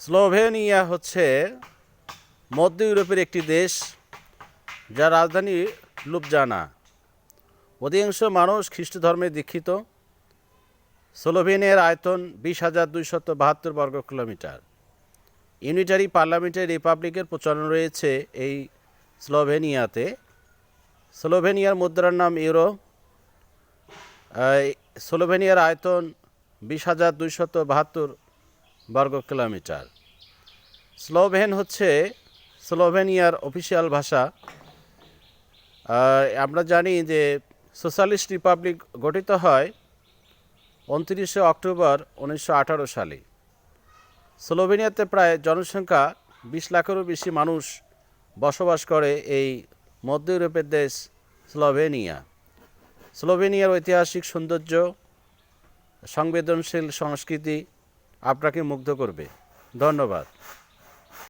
Slovenia হচ্ছে মধ্য ইউরোপের একটি দেশ, যার রাজধানী লুবজানা। অধিকাংশ মানুষ খ্রিস্ট ধর্মে দীক্ষিত। স্লোভেনিয়ার আয়তন 20,272 বর্গ কিলোমিটার। ইউনিটারি পার্লামেন্টারি রিপাবলিকের প্রচলন রয়েছে এই স্লোভেনিয়াতে। স্লোভেনিয়ার মুদ্রার নাম ইউরো। স্লোভেনিয়ার আয়তন 20,272 বর্গ কিলোমিটার। স্লোভেন হচ্ছে স্লোভেনিয়ার অফিসিয়াল ভাষা। আমরা জানি যে সোশ্যালিস্ট রিপাবলিক গঠিত হয় 29শে অক্টোবর 1918 সালে। স্লোভেনিয়াতে প্রায় জনসংখ্যা 20 লাখেরও বেশি মানুষ বসবাস করে এই মধ্য ইউরোপের দেশ স্লোভেনিয়া। স্লোভেনিয়ার ঐতিহাসিক সৌন্দর্য, সংবেদনশীল সংস্কৃতি আপনাকে মুগ্ধ করবে। ধন্যবাদ।